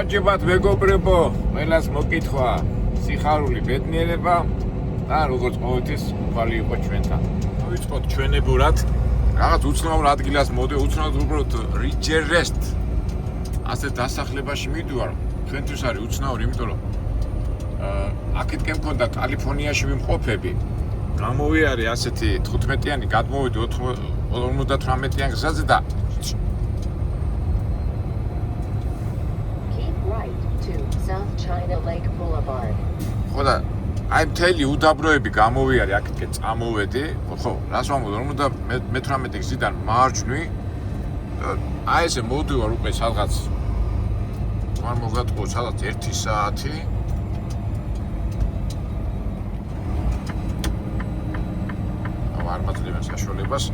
გამარჯობათ მეგობრებო, ყველას მოკითხვა, სიხარული ბედნიერება და როგორც ყოველთვის უფალი იყო ჩვენთან. Დავიწყოთ ჩვენებურად, რაღაც უცნაურ ადგილას მოდი, უცნაურად უბრალოდ რიჯერესტ. ასე დასახლებაში მიდივარ, ჩვენთვის არის უცნაური, იმიტომ რომ აქეთკენ მქონდა კალიფორნიაში ვიმყოფები. გამოვიარე ასეთი 15-იანი, გადმოვედი 58-იან გზაზე და South China Lake Boulevard. ხოდა აი მთელი უდაბროები გამოვიარე აქეთკენ წამოვედი, ხო, რას ვამბობ, 58 გზიდან მარჯვნივ აი ესე მოდივარ უკვე სადღაც არ მოგატყუო სადღაც 1 საათი. არ მაძლევენ საშუალებას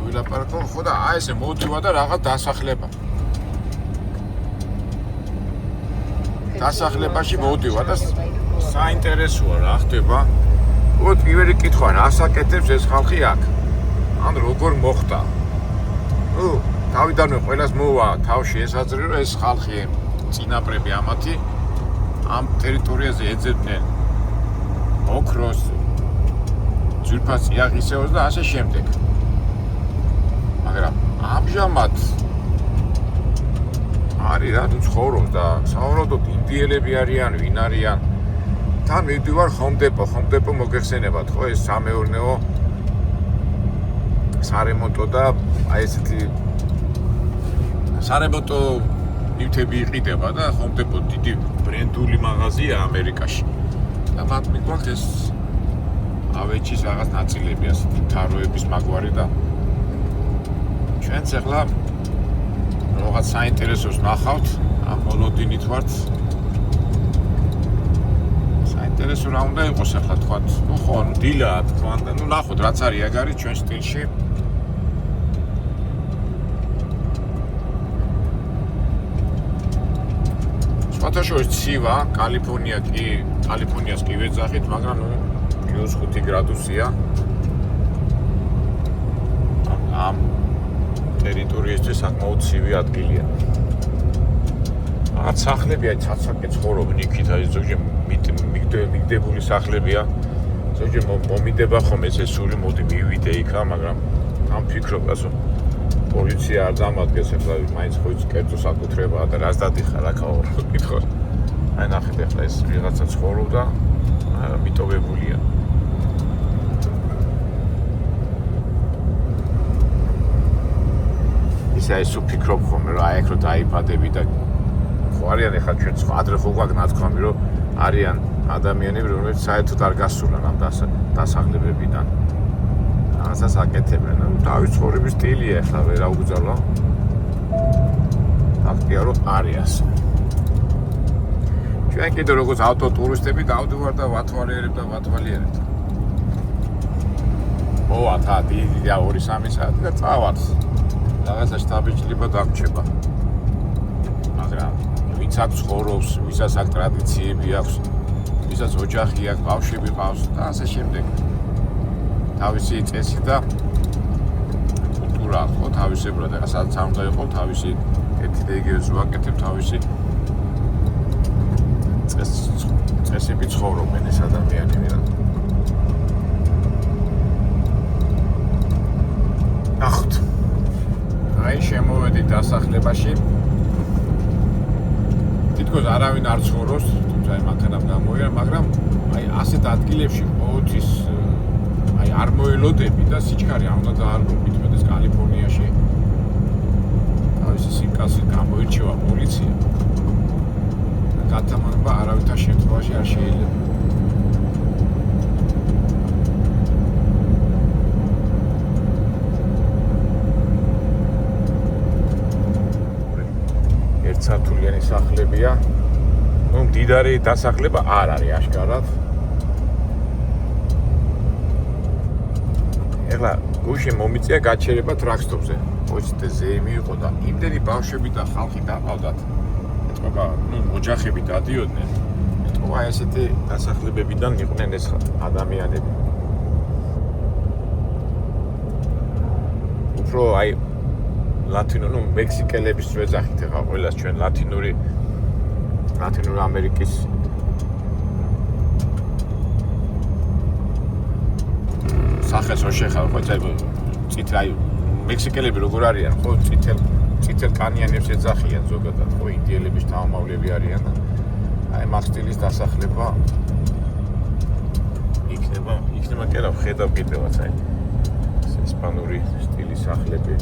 ვილაპარაკო, ხო და აი ესე მოდივა და რაღაც დასახლება. დასახლებაში მოდივა და საინტერესოა რა ხდება. უბრალოდ პირველი კითხვა რა ასაკეთებს ეს ხალხი აქ? ან როგორ მოხდა? თავიდანვე ყველას მოვა თავში ესაძრე რომ ეს ხალხი წინაპრები ამათი ამ ტერიტორიაზე ეძებდნენ ოქროს, ძვირფას წიაღისეულს და ასე შემდეგ. მაგრამ ამჟამად არის რა თუ ცხოვრობს და სავარაუდოდ ინდიელები არიან, ვინ არიან. თან მივდივარ ხომდეპო მოგეხსენებათ, ხო, ეს სამეურნეო სარემონტო და აი ესეთი სარემონტო ნივთები იყიდება და ხომდეპო დიდი ბრენდული მაღაზია ამერიკაში. და მათ მიგვაქვს ეს ავეჯის რაღაც ნაწილები, ასეთი თაროების მაგვარი და ჩვენც ახლა რაღაც საინტერესოს ნახავთ, ამ მოლოდინით ვართ. საინტერესო რა უნდა იყოს ახლა თქვათ, ნუ ხო, დილაა თქვენ და ნუ ნახოთ რაც არის ეგ არის ჩვენ სტილში. სხვათაშორის ცივა, კალიფორნიას კი ვეძახით, მაგრამ ნუ -5 გრადუსია. ამ ტერიტორიისთვის საკმაოდ ცივი ადგილია. რაღაც სახლები აი ცაცაკე ცხოვრობენ იქით, აი ზოგჯერ მიგდებული სახლებია. ზოგჯერ მომიდება ხომ ესე სული მოდი მივიდე იქა, მაგრამ ამ ფიქრობ ასო პოლიცია არ დამადგენს ახლა მაინც ხო ის კერძო საკუთრებაა და რას დადიხარ აქაო კითხო. აი ნახეთ ახლა ეს ვიღაცა ცხოვრობდა, მიტოვებულია. აი სულ ფიქრობ ხოლმე რომ აი აქ რო დაიბადები და ხო არიან ახლა ჩვენ ადრე ხო გვაქვს ნათქვამი რომ არიან ადამიანები რომლებიც საერთოდ არ გასულან ამ დასახლებებიდან რაღაცას აკეთებენ. თავის ცხოვრების სტილია ახლა ვერ აუგზავნა. ფაქტია რომ არის. ჩვენ კიდევ როგორც ავტოტურისტები დავდივარ და ვათვალიერებ. მოვათა დიდი 2-3 საათი და წავარს. რაღაცა შტაბიჭლება დამრჩება. მაგრამ ვინც აქ ცხოვრობს, ვისაც აქ ტრადიციები აქვს, ვისაც ოჯახი აქვს, ბავშვები ყავს და ასე შემდეგ. თავისი წესი და კულტურა ხო თავისებურად, სადაც არ უნდა იყოს თავისი ერთი და იგივე ზვაკეთებ თავისი წესები ცხოვრობენ ეს ადამიანები რა. ნახოთ. აი შემოვედი დასახლებაში. თითქოს არავინ არ ცხოვრობს, თუმცა აი მანქანამ გამოვიდა, მაგრამ აი ასეთ ადგილებში ყოველთვის აი არ მოელოდები და სიჩქარე არ უნდა დაარგო, მithumetes კალიფორნიაში. თავისი სიმკაცით გამოირჩევა პოლიცია. გათამარება არავითარ შემთხვევაში არ შეიძლება. სართულიანი სახლებია. ნუ მდიდარი დასახლება არ არის აშკარად. ეხლა გუშინ მომიწია გაჩერება ტრაქტორზე. ოჯახზე ზეიმი იყო და იმდენი ბავშვები და ხალხი დაყავდათ. ეთქობა, ნუ ოჯახები დადიოდნენ. ეთქობა ესეთი დასახლებებიდან იყვნენ ეს ადამიანები. უფრო აი ლათინო, ნუ მექსიკელების ვეძახით ახლა ყველას ჩვენ ლათინური ლათინური ამერიკის სახეს რო შეხავ ხო წითელი მექსიკელები როგორ არიან ხო წითელ კანიანებს ეძახიან ზოგადად ხო ინდიელების თავმავლები არიან და აი მაგ სტილის დასახლება იქნება კი არა ხედავ კიდევაც აი ესპანური სტილის სახლები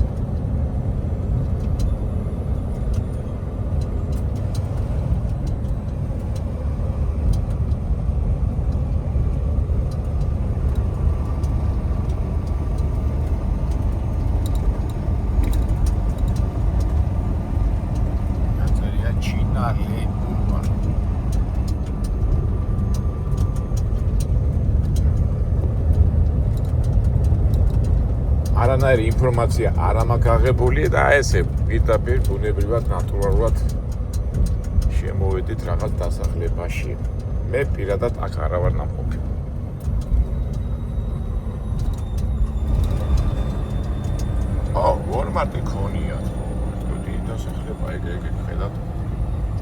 არანაირი ინფორმაცია არ მაქვს აღებული და ესე პირდაპირ ბუნებრივად ნატურალურად შემოვედით რაღაც დასახლებაში. მე პირადად აქ არ ვარ ნამყოფი. ვოლმარტი ქონიათ. დიდი დასახლება ეგ ხედავთ.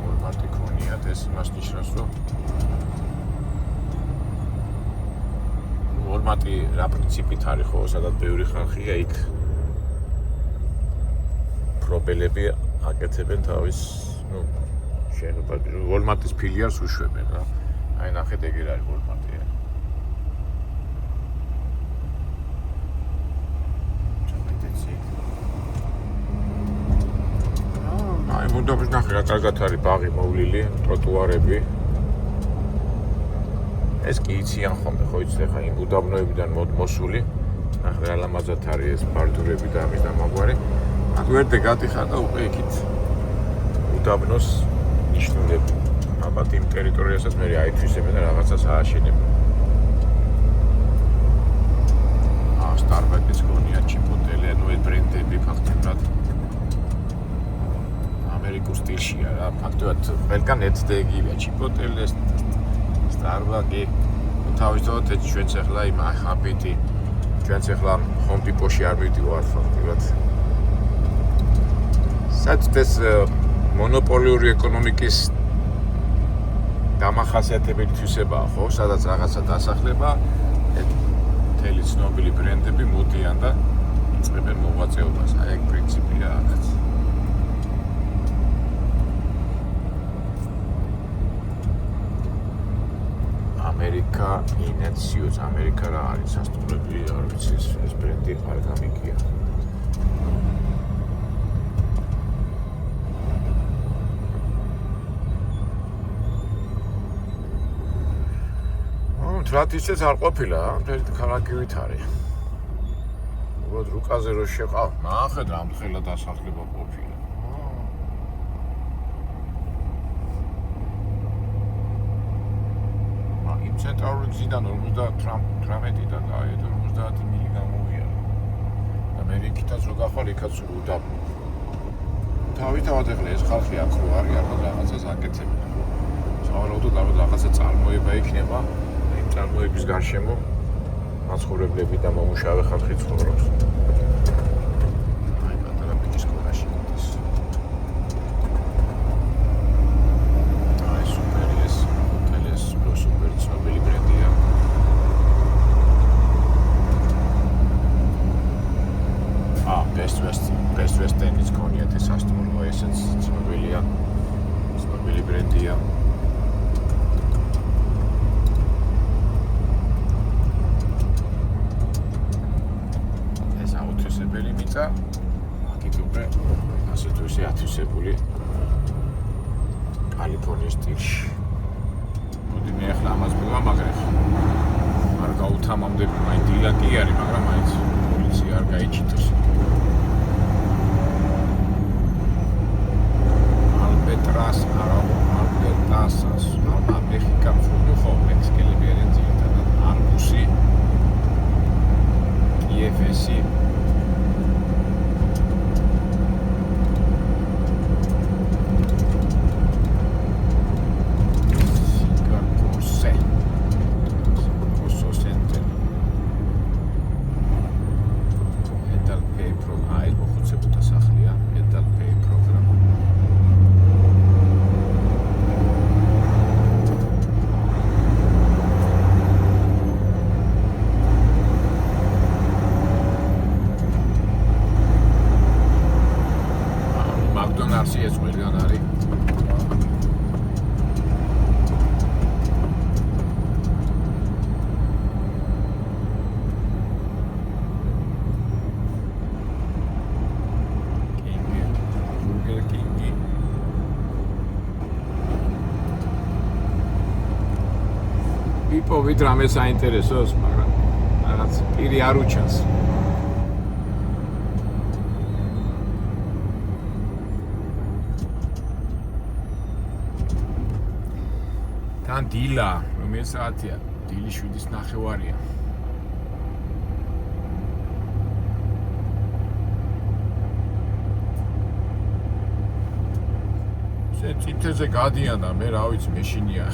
ვოლმარტი ქონიათ ეს იმას ნიშნავს რომ ვოლმარტი რა პრინციპით არის ხო, სადაც ბევრი ხალხია იქ პრობელები აკეთებენ თავის, შენობა ვოლმარტის ფილიალს უშვებენ რა. აი ნახეთ ეგერ არის ვოლმარტი. აი მუდმივად ნახე რა კარგად არის ბაღი მოვლილი, ტროტუარები. ეს კი იციან ხოლმე ხო იცით ხა იმ უდაბნოებიდან მოსული ნახე რა ლამაზად არის ეს ბარდურები და ამის დამაგვარი აქ ვერდე გადიხარ და უკვე იქით უდაბნოს ნიშნულები ალბათ იმ ტერიტორიასაც მე აითვისებენ და რაღაცას ააშენებენ სტარბაკის გონია ჩიპოტელე ანუ ეს ბრენდები ფაქტობრივად ამერიკულ სტილშია რა ფაქტობრივად ყველგან ერთდეგია ჩიპოტელე სტარბაკი თავისთავად ეს ჩვენც ახლა იმ ახაბიტი ჩვენც ახლა ჰომ დიპოში არ მივდივართ ფაქტობრივად სადაც ეს მონოპოლიური ეკონომიკის დამახასიათებელი თვისებაა ხო სადაც რაღაცა დასახლება მთელი ცნობილი ბრენდები მოდიან და იწყებენ მოღვაწეობას აი ეგ პრინციპია აქაც ამერიკა ინეციოს ამერიკა რა არის სასტუმროები არ ვიცი ეს ბრენდი არ გამიგია თრათისეც არ ყოფილა მთელი ქალაქივით არის უბრალოდ რუკაზე რო შეყავ ნახეთ რამხელა დასახლება ყოფილა ცენტრალური გზიდან 58-დან და 50 მილი გამოვია. და მე იქითაც რო გახვალ, იქაც უდაბნო. თავისთავად ახლა ეს ხალხი აქ რო არის, ალბათ რაღაცას აკეთებენ. სავარაუდოდ ალბათ რაღაცა წარმოება იქნება, იმ წარმოების გარშემო მაცხოვრებლები და მომუშავე ხალხი ცხოვრობს. აი, პატარა ბიჭის სკოლაში მოდის. ცნობილი ბრენდია. Best Western-ის ქონიათ ეს სასტუმრო, ესეც ცნობილია. ცნობილი ბრენდია. ეს აუთვისებელი მიწა, აქეთ უკვე ასე თუ ისე ათვისებული კალიფორნიის სტილში. მე ახლა ამას მივამაგრებ. არ გაუთამამდები, მაინც დილა კი არის, მაგრამ მაინც პოლიცია არ გაიჩიტოს. Albertasas, una mexicana flujo, mexicana dzirითადად არბუსი, KFC. პიპო ვით რამე საინტერესოს, მაგრამ რაღაც პირი არ უჩანს. თან დილა, რომელი საათია? დილი 7:09-ია. წითელზე გადიან და მე რა ვიცი მეშინია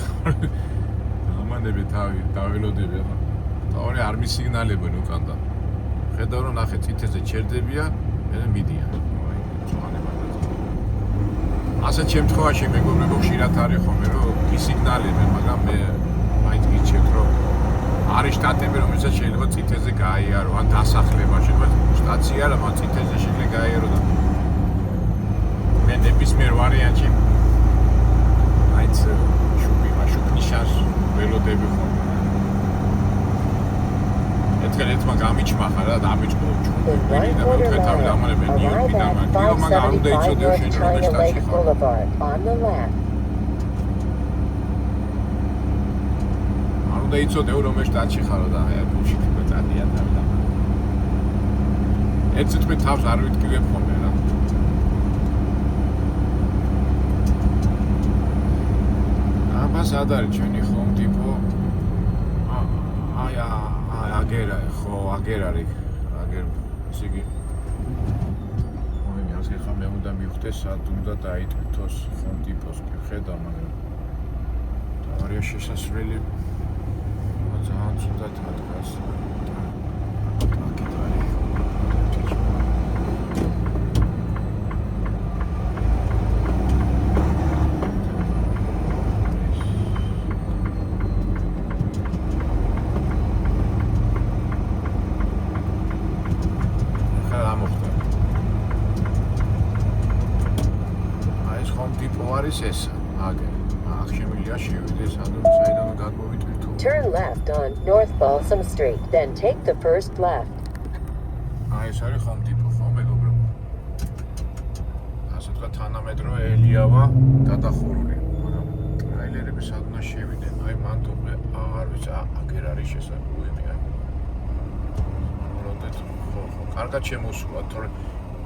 ამანები თავი დაველოდები ახლა თავი არ მისიგნალებენ უკან და ხედავ რომ ნახე წითელზე ჩერდებია მე მიდიან ასეთ შემთხვევაში მეგობრებო ხშირად არის ხოლმე რომ ისიგნალებენ მაგრამ მე მაინც გიჩვენებ რომ არის შტატები რომელსაც შეიძლება წითელზე გაიარო ან დასახლება შეიძლება სტაცია რა მაგრამ წითელზე შეიძლება გაიარო და მე ნებისმიერ ვარიანტში შუბნიშას ველოდები ხოლმე. ერთმა გამიჩმახა რა და ამიჭყო ჩუბი და მე თავი დამალებ ნიუ-იორკი და მაგრამ არ უნდა იცოდეო შენ რომ შტატში ხარ. არ უნდა იცოდეო რომ შტატში ხარო და აი გულში თქო წადია თავი და. ერთ წუთი თავს არ ვიტკივებ ხოლმე რა. სად არის ჩვენი Home Depot? აგერა ხო, აგერ არის. აგერ ისე იგი. მომი ასე ხომ მე უნდა მივხვდეს სად უნდა დაიტვირთოს Home Depot-ს კი ხედავ, მაგრამ თავარია შესასვლელი ძალიან ცუდად ადგას. Turn left on North Balsam Street, then take the first left. აი ეს არის Home Depot, ხო მეგობრებო? ასე თქვა თანამედროვე ელიავა გადახურული, მაგრამ ტრაილერები სადღაც შევიდნენ, აი მან თუმე აღარ ვიცი, აგერ არის შესაძლებელი აი. როდესაც ხო, კარგად შემოსულა, თორე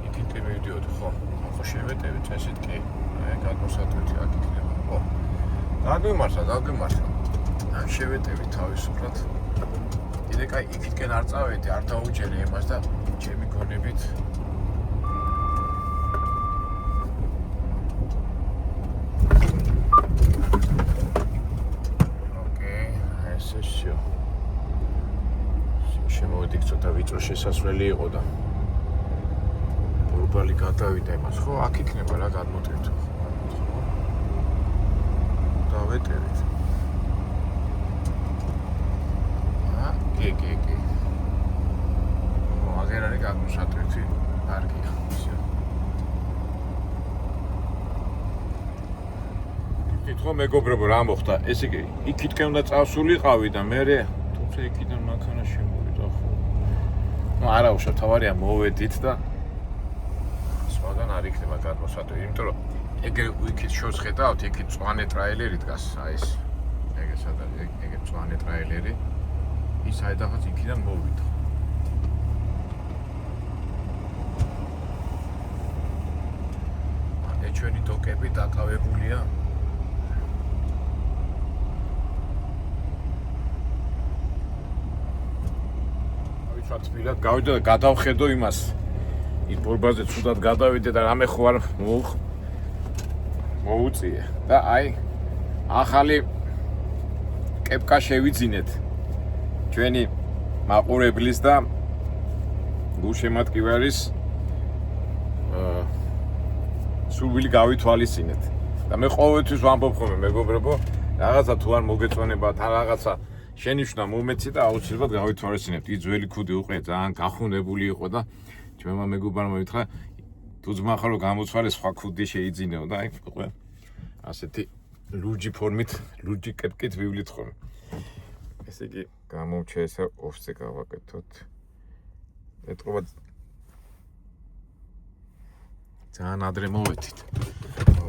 იქით მივიდიოდი, ხო. ხო შევეტევით ესეთ კი, აი გადმოსატვირთი აქ იქნება, ხო. გაგვიმართა. ან შევეტევი თავისუფლად. კიდე კაი იქითკენ არ წავედი, არ დაუჯერე იმას და ჩემი გონებით ოკეი, ესე შო. შემოვედი ცოტა ვიწრო შესასვლელი იყო და ბურბალი გადავიდა იმას, ხო, აქ იქნება რა გადმოტვირთო. დავეტევით. კი. აგერ არის გადმოსატვირთი კარგია. გითხო მეგობრებო რა მოხდა? ესე იგი, იქითკენ უნდა წავსულიყავი და მე თუმცა იქიდან მანქანა შემოვიდა ხო. ნუ არა უშავ თავარია მოვედით და სხვაგან არ იქნება გადმოსატვირთი, იმიტომ რომ ეგრე იქით შორს ხედავთ, იქით წვანე ტრაილერი დგას, აი ეს. ეგეც არის, ეგეც წვანე ტრაილერი. ის აიდახაც იქიდან მოვიდა. აი ჩვენი დოკები დაკავებულია. ავიცვათ თბილად გავიდა და გადავხედო იმას. ის ბურბაზე ცუდად გადავიდე და რამე ხო არ მოუწიე. და აი ახალი კეპკა შევიძინეთ. ჩვენი მაყურებლის და გულშემატკივარის სურვილი გავითვალისწინეთ. და მე ყოველთვის ვამბობ ხოლმე მეგობრებო, რაღაცა თუ არ მოგეწონებათ, ან რაღაცა შენიშვნა მომეცი და აუცილებლად გავითვალისწინებთ. ის ძველი ქუდი უყურე ძალიან გახუნებული იყო და ჩვენმა მეგობრებმა მითხრა თუ ძმა ხარო გამოცვალე სხვა ქუდი შეიძინეო და აი უკვე ასეთი ლურჯი ფორმით, ლურჯი კეპკით ვივლით ხოლმე. ესე იგი გამოვჩე ესე ოფსზე გავაკეთოთ. ეტყობა ძალიან ადრე მოვედით.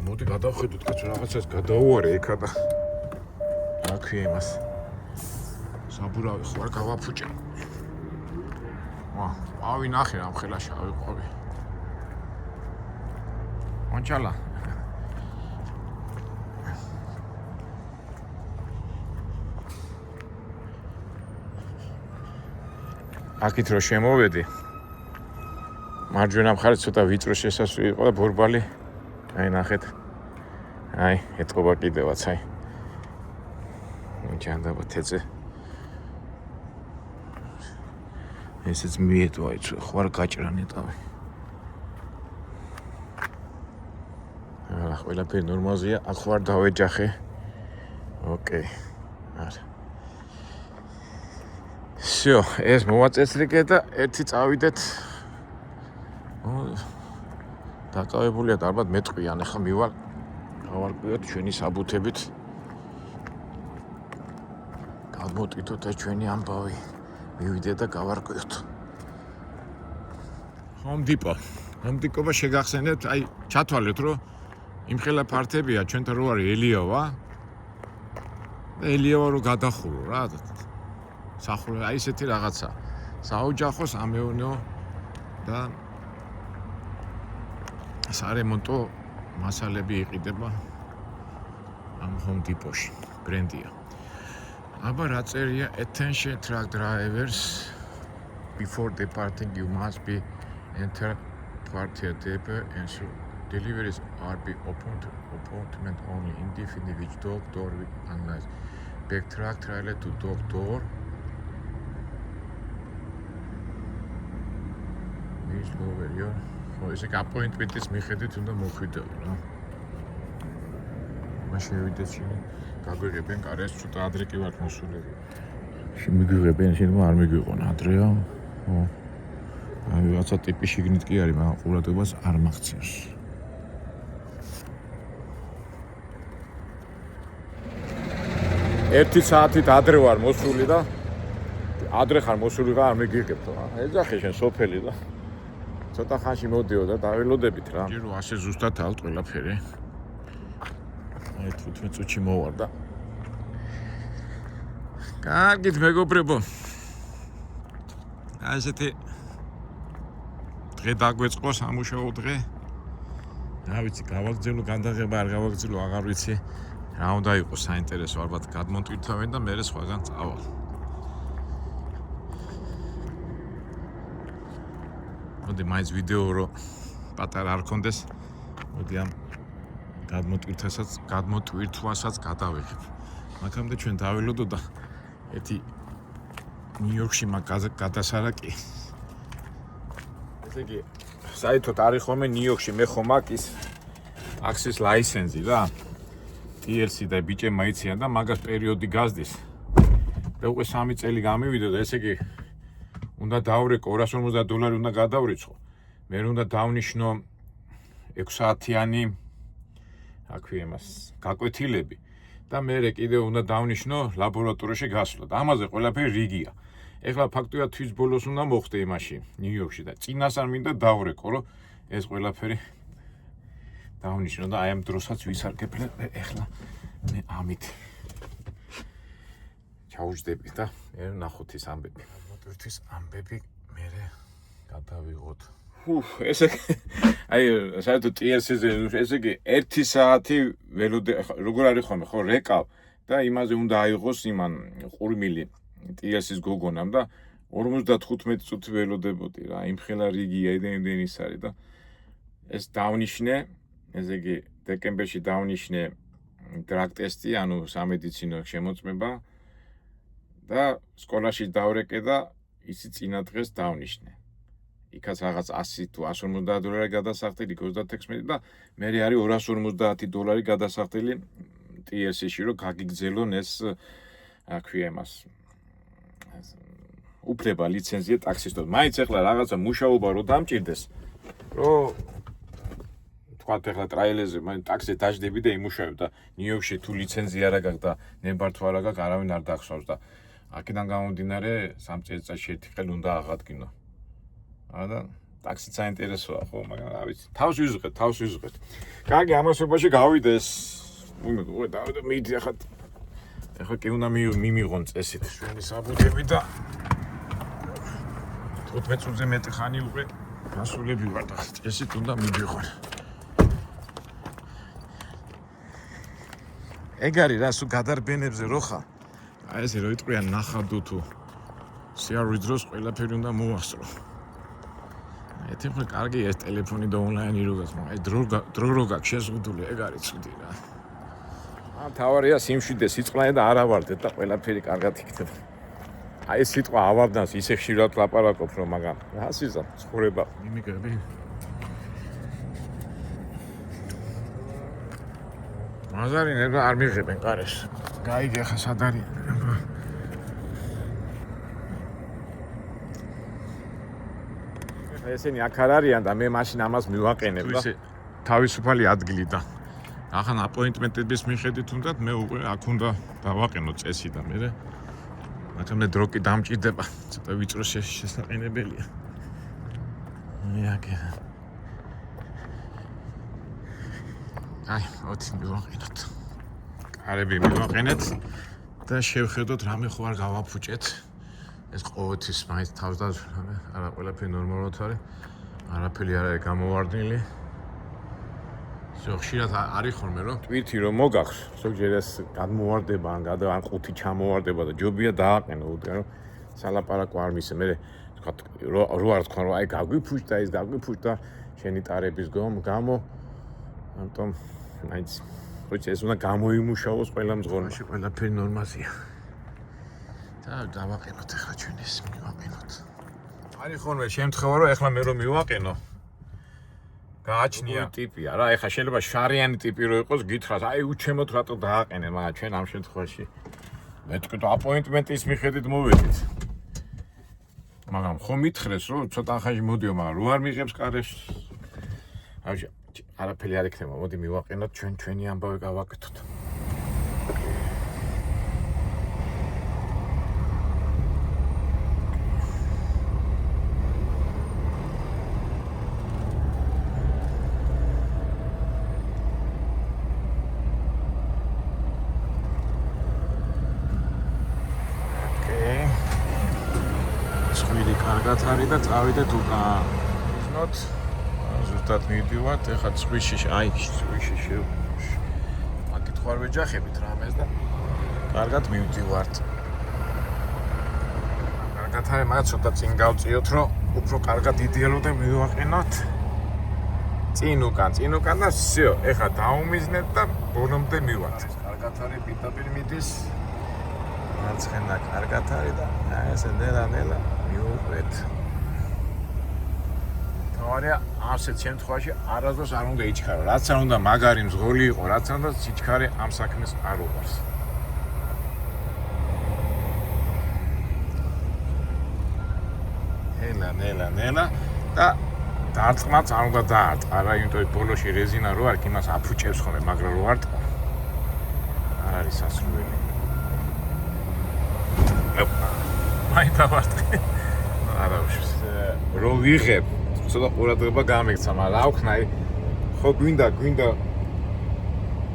მოდი გადავხედოთ კაცო რაღაცას გადაუარე იქა და რა ქვია იმას. საბურავი ხوار გავაფუჭე. ავი ნახე ამ ხელაში ავიყვავი. მონჩალა. აქეთ რო შემოვედი. მარჯვენა მხარეს ცოტა ვიწრო შესასვლელი იყო და ბორბალი. აი ნახეთ. აი, ეთყობა კიდევაც, აი. ჯანდაბა თეწე. ესეც მიეტვა იცი, ხوار გაჭრა ნეტავი. ყველაფერი ნორმალზეა, აქ ხوار დავეჯახე. ოკეი. არა. всё, ეს მოვაწესრიგე და ერთი წავიდეთ. დაკავებულია და ალბათ მეტყვიან, ახლა მივალ. გავარკვიოთ ჩვენი საბუთებით. გადმოტკითოთ ეს ჩვენი ამბავი. მივიდე და გავარკვიოთ. Home Depot. Home Depot-მა შეგახსენებთ, აი, ჩათვალეთ, რომ იმ ხელა ფართებია ჩვენთან რო არის ელიავა. და ელიავა რო გადახურო რა. სახური აი ესეთი რაღაცა. საოჯახო, სამეურნეო და სარემონტო მასალები იყიდება ამ Home Depot-ში. ბრენდია. აბა რა წერია? Attention truck drivers. Before departing, you must be enter party depot and so deliveries are be appointment only indefinite which dog door with unless back truck trailer to dog door. Please go over here. ესე appointment-ის მიხედვით უნდა მოხვიდეო რა. მაშინ ვიდეთ შენ გაგვიღებენ კარეს ცოტა ადრე კი ვარ მოსული. შემიგიღებენ შეიძლება არ მიგვიყონ ადრეა. აი რაღაცა ტიპი შიგნით კი არის, მაგრამ ყურადღებას არ მაღწევს. ერთი საათით ადრე ვარ მოსული და ადრე ხარ მოსული და არ მიგიღებთ რა. ეძახე შენ სოფელი და ცოტა ხანში მოდიო და დაველოდებით რა. ჯერო ასე ზუსტად ალთ ყველაფერი. აი 15 წუთში მოვარ და კარგით მეგობრებო. აი ესეთი დღე დაგვეწყო სამუშაო დღე. რა ვიცი, გავაგრძელო განდაღება არ გავაგრძელო, აღარ ვიცი. რა უნდა იყოს საინტერესო, ალბათ გადმოტვირთავენ და მე სხვაგან წავალ. მოდი მაინც ვიდეო რო პატარა არ კონდეს. მოდი ამ გადმოტვირთვასაც გადავიღებ. მაგამდე ჩვენ დაველოდო და ერთი ნიუ-იორკში მაგაზე გადასარაკი. ესე იგი, საერთოდ არის ხოლმე ნიუ-იორკში მე ხომ აქვს აქსის ლაიცენზი რა. TLC და ბიჭე მაიციან და მაგას პერიოდი გაზდის. და უკვე 3 წელი გამივიდა და ესე იგი უნდა დავრეკო $250 უნდა გადავრიცხო. მე უნდა დავნიშნო 6 საათიანი აქვე იმას გაკვეთილები და მე კიდევ უნდა დავნიშნო ლაბორატორიაში გასვლა და ამაზე ყველაფერი რიგია. ეხლა ფაქტობრივად თვის ბოლოს უნდა მოხდე იმაში ნიუ-იორკში და წინასწარ მინდა დავრეკო რომ ეს ყველაფერი დავნიშნო და აი ამ დროსაც ვისარგებლე ეხლა მე ამით ჩაუჯდები და მე ნახოთ ის ამბები. მოტვირთვის ამბები მე გადავიღოთ. ესე აი საერთოდ TLC-ზე ესე იგი 1 საათი ველოდე როგორ არის ხოლმე ხო რეკავ და იმაზე უნდა აიღოს იმან ყურმილი TLC-ს გოგონამ და 55 წუთი ველოდებოდი რა იმ ხელა რიგია ედენ ის არის და ეს დავნიშნე ესე იგი დეკემბერში დავნიშნე დრაგ ტესტი ანუ სამედიცინო შემოწმება და სკოლაში დავრეკე და ისი წინა დღეს დავნიშნე. იქაც რაღაც 100 თუ $150 გადასახდელი 36 და მე არის $250 გადასახდელი TLC-ში რომ გაგიგზელონ ეს აქვე იმას უფლება ლიცენზია ტაქსისტად. მაინც ეხლა რაღაცა მუშაობა რო დამჭირდეს რომ თქვათ ეხლა ტრაილერზე მე ტაქსი დაждები და იმუშავებ და ნიუ-იორკში თუ ლიცენზია არა გაქვს და ნებართვა არა გაქვს არავინ არ დახსოვს და აქედან გამომდინარე 3 წელიწადში ერთი ხელი უნდა აღადგინო. და ტაქსი საინტერესოა ხო, მაგრამ რა ვიცი. თავს ვიზღეთ. კარგი, ამასობაში გავიდეს. უკვე დავიდა მიდი ახლა ეხლა კი უნდა მიმიღონ წესით ჩვენი საბუთები და 15 წუთზე მეტი ხანი უკვე გასულები ვარ და წესით უნდა მივიღონ. ეგ არის რა, სულ გადარბენებზე რო ხარ. აი ესე რო იტყვიან ნახადო თუ სიარული დროს ყველაფერი უნდა მოასწრო. ეთქმა კარგი ეს ტელეფონი და ონლაინი როგაც, მაგრამ აი დრო რო გაქვს შეზღუდული, ეგ არის ცუდი რა. თავარია სიმშვიდე სიწყლანი და არ ავარდეთ და ყველაფერი კარგად იქნება. აი ეს სიტყვა ავარდანს ისე ხშირად ლაპარაკობ რომ მაგრამ რა სიზა ცხოვრება მიმიგები. მაზარი ნება არ მიღებენ კარეს. გაიგე ხა სად არის. ესენი აქ არ არიან და მე მაშინ ამას მივაყენებ და თავისუფალი ადგილი და ახან აპოინტმენტების მიხედვით უნდათ მე უკვე აქ უნდა დავაყენო წესი და მე მაგრამ მე დრო კი დამჭირდება ცოტა ვიწრო შესაყენებელია. იაკე აი ოთი მივაყენოთ კარები მივაყენეთ და შევხედოთ რამე ხო არ გავაფუჭეთ ეს ყოველთვის მაინც თავს და არა ყველაფერი ნორმალურად არის არაფერი არ არის გამოვარდნილი. ხშირად არის ხოლმე რომ ტვირთი რომ მოგახს ზოგჯერ ეს გადმოვარდება ან ყუთი ჩამოვარდება და ჯობია დააყენო უდენ რომ სალაპარაკო არ მისე მე თქვა რო არ თქვა რომ აი გაგვიფუჭდა ის გაგვიფუჭდა შენი ტარების გამო ამიტომ მაინც ხოჭ ეს უნდა გამოიმუშავოს ყველა მძღოლში ყველაფერი ნორმაზია და დავაყენოთ ახლა ჩვენ ეს მივაყენოთ. არის ხოლმე შემთხვევა რომ ახლა მე რომ მივაყენო გააჩნია ტიპია რა, ეხლა შეიძლება შარიანი ტიპი რო იყოს, გითხრას, აი უჩემოთ რატო დააყენე, მაგრამ ჩვენ ამ შემთხვევაში მეთქეთ აპოინტმენტის მიხედვით მოვედით. მაგრამ ხომ მითხრეს რომ ცოტა ხანში მოდიო, მაგრამ რო არ მიღებს კარეს. არაფერი არ იქნება, მოდი მივაყენოთ ჩვენი ამბავი გავაკეთოთ. კარგად არის და წავიდეთ უკან. ნოთ ზუსტად მივდივართ, ეხლა ცხვიში, აი ცხვიში. აკითხვა არ ვეჯახებით რამეს და კარგად მივდივართ. კარგად არის, მაგრამ ცოტა წინ გავწიოთ, რომ უფრო კარგად იდეალურად მივაყენოთ. წინ უკან და всё, ეხლა დაუმიზნეთ და ბოლომდე მივართ. კარგად არის, პირდაპირ მიდის. მარცხენა კარგად არის და აი ესე ნელა მიუყვეთ. თავარია ასეთ შემთხვევაში არასდროს არ უნდა იჩქარო. რაც არ უნდა მაგარი მძღოლი იყო, რაც არ უნდა სიჩქარე ამ საქმეს არ უყარს. ნელა და დარტყმაც არ უნდა დაარტყა, იმიტომ რომ ბოლოში რეზინა რო არის, იმას აფუჭებს ხოლმე, მაგრამ რო არტყა არ არის სასურველი. მაინც დავარტყე. არა უშვის. რო ვიღებ, ცოტა ყურადღება გამექცა, მაგრამ რა ვქნა, ხო გვინდა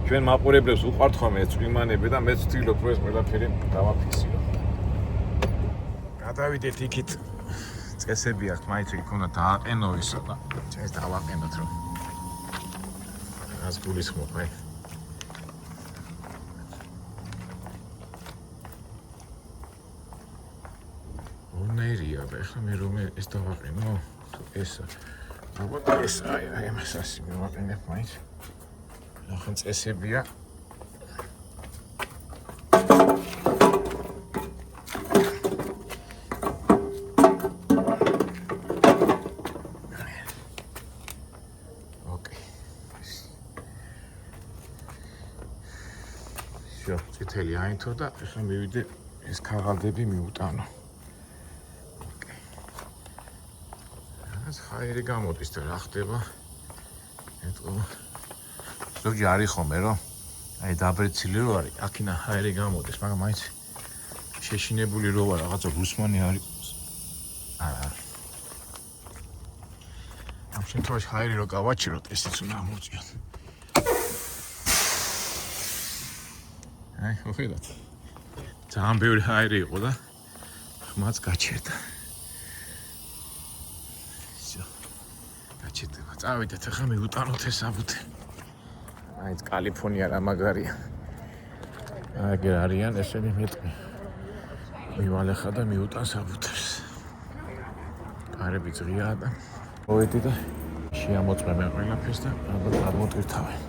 ჩვენ მაყურებლებს უყვართ ხოლმე წვიმანები და მეც ვთვლობ რომ ეს ყველაფერი დავაფიქსირო. გადავიდეთ იქით. წესები აქვს, მაინც იქ უნდა დააყენო ისო და ეს დავაყენოთ რომ. რას გულისხმობ აი. ნერია, ეხლა მე რომ ეს დავაყენო, ეს ალბათ ეს აი ამას ასე მივაყენებ მაინც. ახლა წესებია. ოკეი. всё, წითელი აინთო და ახლა მივიდე ეს ქაღალდები მიუტანო. ხაერი გამოდის და რა ხდება? ეტყობა. ზოგი არის ხოლმე რომ აი დაბრეცილი რო არის, აქინა ხაერი გამოდის, მაგრამ მაინც შეშინებული რო ვარ, რაღაცა რუსმანი არის. არა. ამ შემთხვევაში ხაერი რო გავაჩიროთ, ესეც უნდა მოვწიოთ. აი, ხედავთ. ძალიან ბევრი აირი იყო და ხმაც გაჩერდა. ისო. გაჩერდება. წავიდეთ ახლა მივუტანოთ ეს საბუთე. აი ეს კალიფორნია რა მაგარია. აგერ არიან ესენი მეტყვი. მივალეხა და მიუტან საბუთებს. კარები ძღიაა და მოვედი და შეამოწმე მე ყველაფერს და ალბათ აღმოტვირთავენ.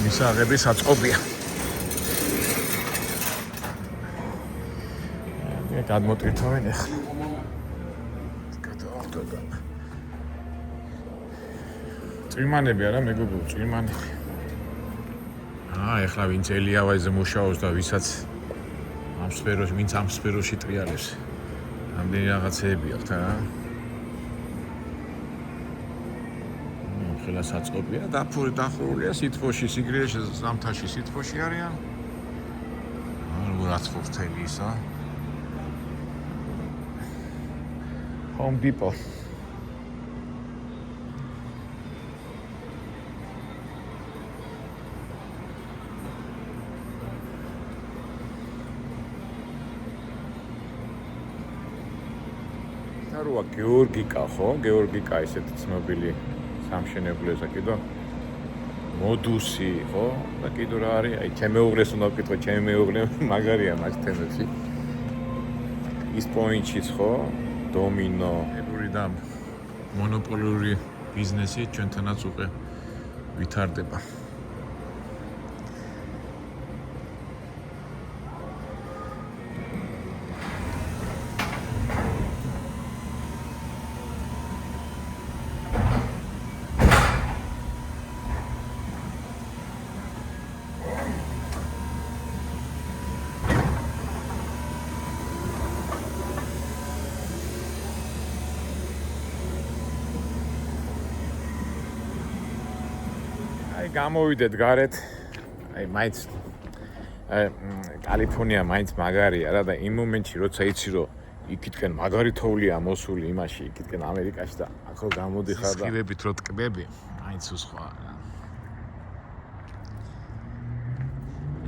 მისაღები საწყობია. გადმოტვირთავენ ახლა. გადავახტო. წვიმანები არა მეგობრებო, წვიმანები. ეხლა ვინც ელიავაიზე მუშაობს და ვისაც ამ სფეროში, ვინც ამ სფეროში ტრიალებს. ამდენი რაღაცეები აქვს რა. ხელა საწყობია, დახურულია სითბოში, სიგრილეში, ზამთარში სითბოში არიან. რაც ფორთელი ისა. Home Depot. როა გეორგიკა ხო? გეორგიკა ესეთი ცნობილი სამშენებლოა კიდო. მოდუსი ხო? და კიდო რა არის? აი ჩემი მეუღლეს უნდა ვკითხო, ჩემი მეუღლე მაგარია მაგ თემებში. ის პოინტშიც ხო? დომინო, ებური და მონოპოლიური ბიზნესი ჩვენთანაც უკვე ვითარდება. აი გამოვიდეთ გარეთ. აი მაინც კალიფორნია მაინც მაგარია რა და იმ მომენტში როცა იცი რომ იქითკენ მაგარი თოვლია მოსული იმაში იქითკენ ამერიკაში და აქ რო გამოდიხარ და სხივებით რო ტკბები მაინც უსხვა რა.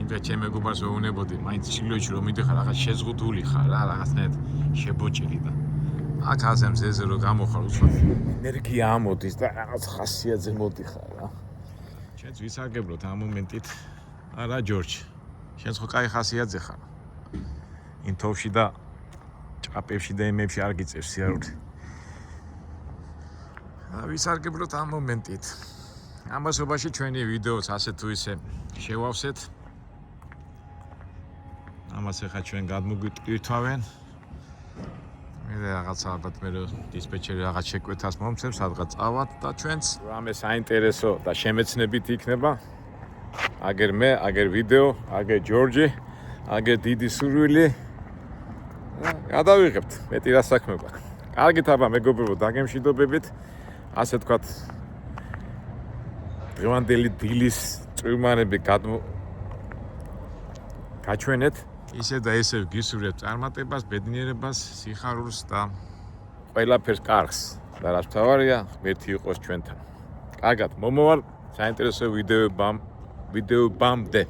იმდა ჩემ მეგობარს ვეუბნებოდი მაინც ჩილოებში რომ მიდიხარ რაღაც შეზღუდული ხარ რა რაღაცნაირად შებოჭილი და აქ აზე მზეზე რო გამოხარ უშუალოდ ენერგია ამოდის და რაღაც ხასიათზე მოდიხარ რა. შენც ვისარგებლოთ ამ მომენტით. არა ჯორჯ. შენც ხო კაი ხასიათზე ხარ. იმ თოვში და ჭაპებში და იმებში არ გიწევს სიარული. ვისარგებლოთ ამ მომენტით. ამასობაში ჩვენი ვიდეოც ასე თუ ისე შევავსეთ. ამას ახლა ჩვენ გადმოგვიტვირთავენ. მე რაღაცა ალბათ მე დისპეჩერი რაღაც შეკვეთას მომცემს, სადღაც წავალთ და ჩვენც რამე საინტერესო და შემეცნებით იქნება. აგერ მე, აგერ ვიდეო, აგერ ჯორჯი, აგერ დიდი სურვილი. გადავიღებთ, მეტი რა საქმე გვაქვს. კარგით აბა მეგობრებო, დაგემშვიდობებით. ასე თქვათ დღევანდელი დილის წვიმანები გაჩვენეთ. ისე და ესე გისურვებთ წარმატებას, ბედნიერებას, სიხარულს და ყველაფერს კარგს. და რაც მთავარია, ღმერთი იყოს ჩვენთან. კარგად, მომავალ საინტერესო ვიდეოებამდე.